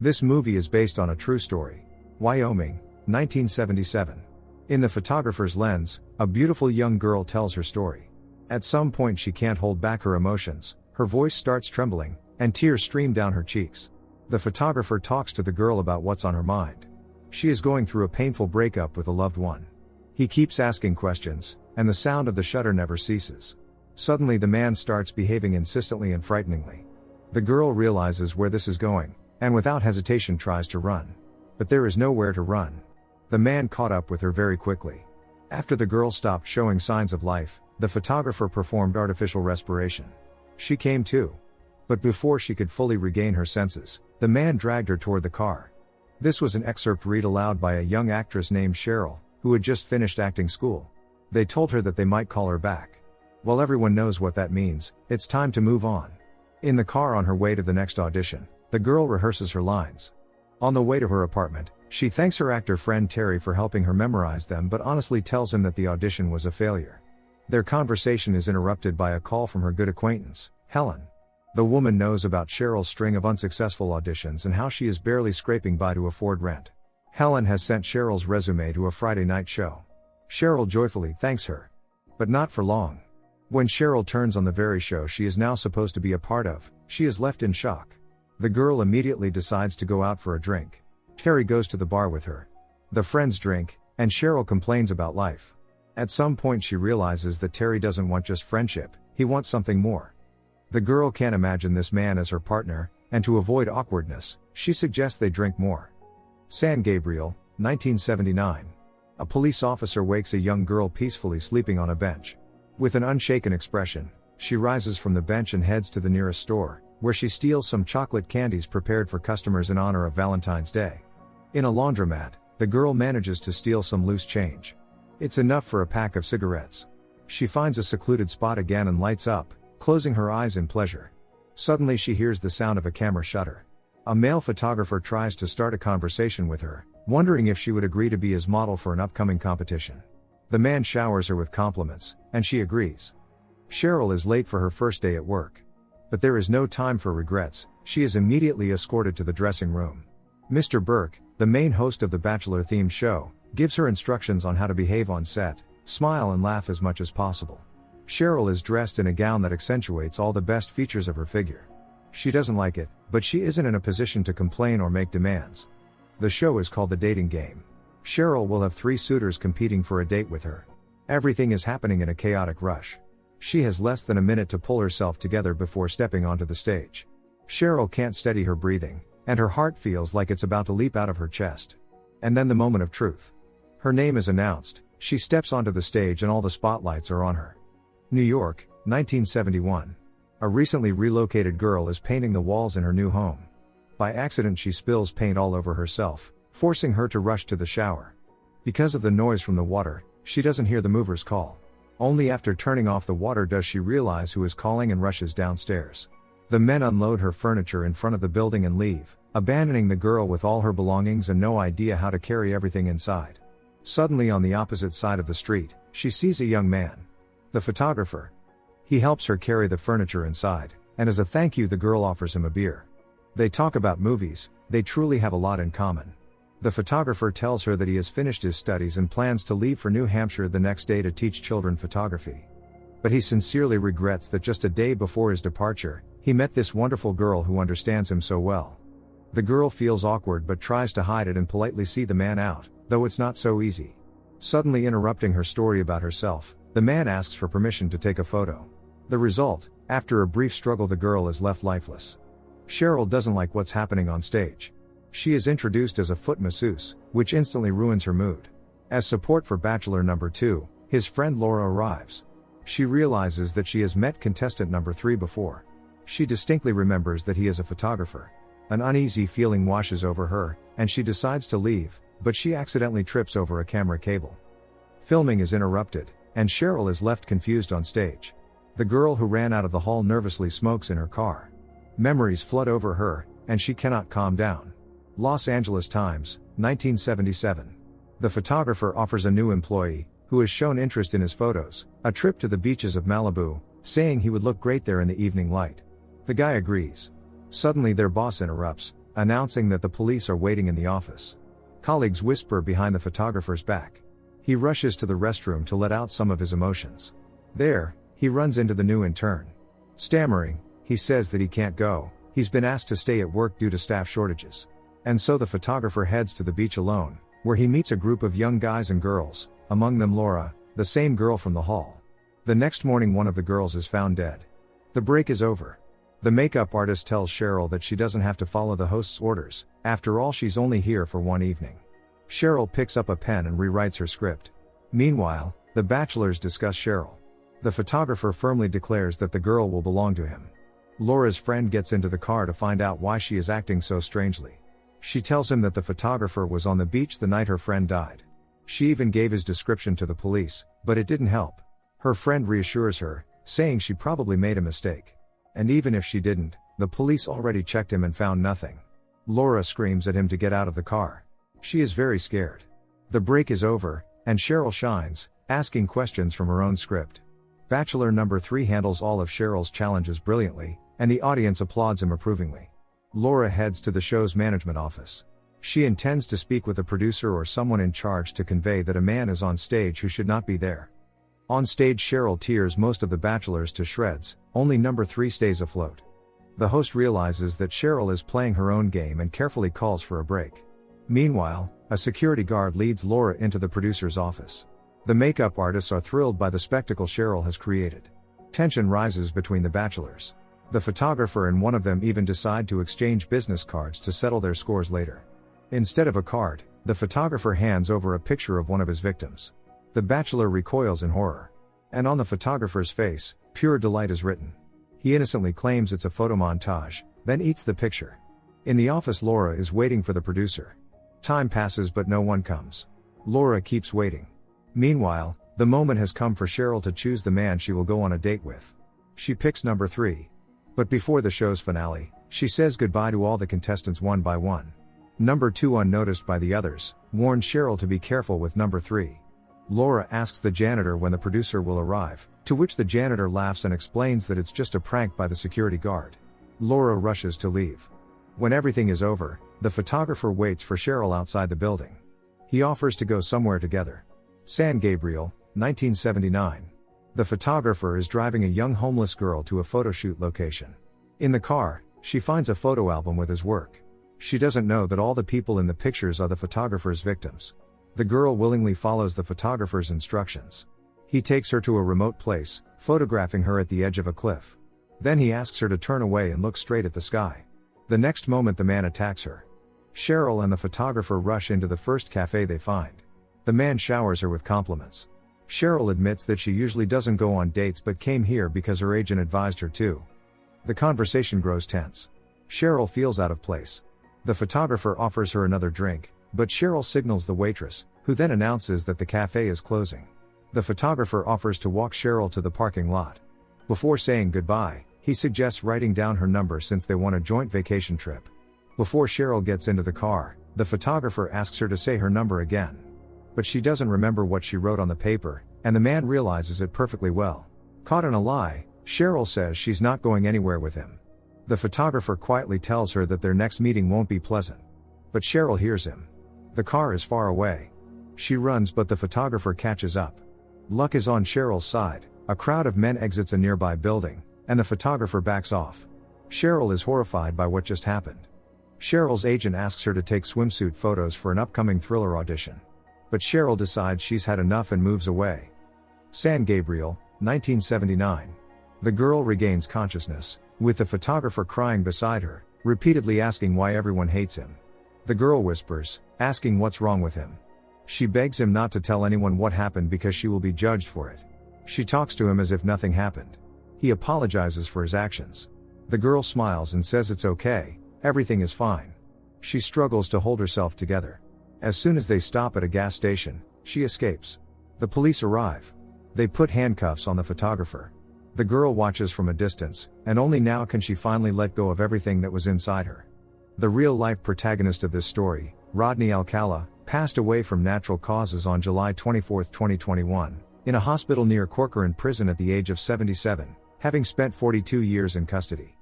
This movie is based on a true story. Wyoming, 1977. In the photographer's lens, a beautiful young girl tells her story. At some point she can't hold back her emotions, her voice starts trembling, and tears stream down her cheeks. The photographer talks to the girl about what's on her mind. She is going through a painful breakup with a loved one. He keeps asking questions, and the sound of the shutter never ceases. Suddenly the man starts behaving insistently and frighteningly. The girl realizes where this is going, and without hesitation tries to run. But there is nowhere to run. The man caught up with her very quickly. After the girl stopped showing signs of life, the photographer performed artificial respiration. She came to. But before she could fully regain her senses, the man dragged her toward the car. This was an excerpt read aloud by a young actress named Cheryl, who had just finished acting school. They told her that they might call her back. Well, everyone knows what that means, it's time to move on. In the car on her way to the next audition, the girl rehearses her lines. On the way to her apartment, she thanks her actor friend Terry for helping her memorize them but honestly tells him that the audition was a failure. Their conversation is interrupted by a call from her good acquaintance, Helen. The woman knows about Cheryl's string of unsuccessful auditions and how she is barely scraping by to afford rent. Helen has sent Cheryl's resume to a Friday night show. Cheryl joyfully thanks her. But not for long. When Cheryl turns on the very show she is now supposed to be a part of, she is left in shock. The girl immediately decides to go out for a drink. Terry goes to the bar with her. The friends drink, and Cheryl complains about life. At some point she realizes that Terry doesn't want just friendship, he wants something more. The girl can't imagine this man as her partner, and to avoid awkwardness, she suggests they drink more. San Gabriel, 1979. A police officer wakes a young girl peacefully sleeping on a bench. With an unshaken expression, she rises from the bench and heads to the nearest store, where she steals some chocolate candies prepared for customers in honor of Valentine's Day. In a laundromat, the girl manages to steal some loose change. It's enough for a pack of cigarettes. She finds a secluded spot again and lights up, closing her eyes in pleasure. Suddenly she hears the sound of a camera shutter. A male photographer tries to start a conversation with her, wondering if she would agree to be his model for an upcoming competition. The man showers her with compliments, and she agrees. Cheryl is late for her first day at work. But there is no time for regrets, she is immediately escorted to the dressing room. Mr. Burke, the main host of the Bachelor-themed show, gives her instructions on how to behave on set, smile and laugh as much as possible. Cheryl is dressed in a gown that accentuates all the best features of her figure. She doesn't like it, but she isn't in a position to complain or make demands. The show is called The Dating Game. Cheryl will have 3 suitors competing for a date with her. Everything is happening in a chaotic rush. She has less than a minute to pull herself together before stepping onto the stage. Cheryl can't steady her breathing, and her heart feels like it's about to leap out of her chest. And then the moment of truth. Her name is announced, she steps onto the stage and all the spotlights are on her. New York, 1971. A recently relocated girl is painting the walls in her new home. By accident she spills paint all over herself, forcing her to rush to the shower. Because of the noise from the water, she doesn't hear the movers call. Only after turning off the water does she realize who is calling and rushes downstairs. The men unload her furniture in front of the building and leave, abandoning the girl with all her belongings and no idea how to carry everything inside. Suddenly on the opposite side of the street, she sees a young man. The photographer. He helps her carry the furniture inside, and as a thank you the girl offers him a beer. They talk about movies, they truly have a lot in common. The photographer tells her that he has finished his studies and plans to leave for New Hampshire the next day to teach children photography. But he sincerely regrets that just a day before his departure, he met this wonderful girl who understands him so well. The girl feels awkward but tries to hide it and politely see the man out, though it's not so easy. Suddenly interrupting her story about herself, the man asks for permission to take a photo. The result, after a brief struggle the girl is left lifeless. Cheryl doesn't like what's happening on stage. She is introduced as a foot masseuse, which instantly ruins her mood. As support for Bachelor number 2, his friend Laura arrives. She realizes that she has met contestant number 3 before. She distinctly remembers that he is a photographer. An uneasy feeling washes over her, and she decides to leave, but she accidentally trips over a camera cable. Filming is interrupted, and Cheryl is left confused on stage. The girl who ran out of the hall nervously smokes in her car. Memories flood over her, and she cannot calm down. Los Angeles Times, 1977. The photographer offers a new employee, who has shown interest in his photos, a trip to the beaches of Malibu, saying he would look great there in the evening light. The guy agrees. Suddenly their boss interrupts, announcing that the police are waiting in the office. Colleagues whisper behind the photographer's back. He rushes to the restroom to let out some of his emotions. There, he runs into the new intern. Stammering, he says that he can't go, he's been asked to stay at work due to staff shortages. And so the photographer heads to the beach alone, where he meets a group of young guys and girls, among them Laura, the same girl from the hall. The next morning one of the girls is found dead. The break is over. The makeup artist tells Cheryl that she doesn't have to follow the host's orders, after all she's only here for one evening. Cheryl picks up a pen and rewrites her script. Meanwhile, the bachelors discuss Cheryl. The photographer firmly declares that the girl will belong to him. Laura's friend gets into the car to find out why she is acting so strangely. She tells him that the photographer was on the beach the night her friend died. She even gave his description to the police, but it didn't help. Her friend reassures her, saying she probably made a mistake. And even if she didn't, the police already checked him and found nothing. Laura screams at him to get out of the car. She is very scared. The break is over, and Cheryl shines, asking questions from her own script. Bachelor number 3 handles all of Cheryl's challenges brilliantly, and the audience applauds him approvingly. Laura heads to the show's management office. She intends to speak with a producer or someone in charge to convey that a man is on stage who should not be there. On stage Cheryl tears most of the bachelors to shreds, only number 3 stays afloat. The host realizes that Cheryl is playing her own game and carefully calls for a break. Meanwhile, a security guard leads Laura into the producer's office. The makeup artists are thrilled by the spectacle Cheryl has created. Tension rises between the bachelors. The photographer and one of them even decide to exchange business cards to settle their scores later. Instead of a card, the photographer hands over a picture of one of his victims. The bachelor recoils in horror. And on the photographer's face, pure delight is written. He innocently claims it's a photomontage, then eats the picture. In the office Laura is waiting for the producer. Time passes but no one comes. Laura keeps waiting. Meanwhile, the moment has come for Cheryl to choose the man she will go on a date with. She picks number 3. But before the show's finale, she says goodbye to all the contestants one by one. Number 2, unnoticed by the others, warns Cheryl to be careful with number 3. Laura asks the janitor when the producer will arrive, to which the janitor laughs and explains that it's just a prank by the security guard. Laura rushes to leave. When everything is over, the photographer waits for Cheryl outside the building. He offers to go somewhere together. San Gabriel, 1979. The photographer is driving a young homeless girl to a photoshoot location. In the car, she finds a photo album with his work. She doesn't know that all the people in the pictures are the photographer's victims. The girl willingly follows the photographer's instructions. He takes her to a remote place, photographing her at the edge of a cliff. Then he asks her to turn away and look straight at the sky. The next moment the man attacks her. Cheryl and the photographer rush into the first cafe they find. The man showers her with compliments. Cheryl admits that she usually doesn't go on dates but came here because her agent advised her to. The conversation grows tense. Cheryl feels out of place. The photographer offers her another drink, but Cheryl signals the waitress, who then announces that the cafe is closing. The photographer offers to walk Cheryl to the parking lot. Before saying goodbye, he suggests writing down her number since they want a joint vacation trip. Before Cheryl gets into the car, the photographer asks her to say her number again. But she doesn't remember what she wrote on the paper, and the man realizes it perfectly well. Caught in a lie, Cheryl says she's not going anywhere with him. The photographer quietly tells her that their next meeting won't be pleasant. But Cheryl hears him. The car is far away. She runs but the photographer catches up. Luck is on Cheryl's side. A crowd of men exits a nearby building, and the photographer backs off. Cheryl is horrified by what just happened. Cheryl's agent asks her to take swimsuit photos for an upcoming thriller audition. But Cheryl decides she's had enough and moves away. San Gabriel, 1979. The girl regains consciousness, with the photographer crying beside her, repeatedly asking why everyone hates him. The girl whispers, asking what's wrong with him. She begs him not to tell anyone what happened because she will be judged for it. She talks to him as if nothing happened. He apologizes for his actions. The girl smiles and says it's okay, everything is fine. She struggles to hold herself together. As soon as they stop at a gas station, she escapes. The police arrive. They put handcuffs on the photographer. The girl watches from a distance, and only now can she finally let go of everything that was inside her. The real-life protagonist of this story, Rodney Alcala, passed away from natural causes on July 24, 2021, in a hospital near Corcoran Prison at the age of 77, having spent 42 years in custody.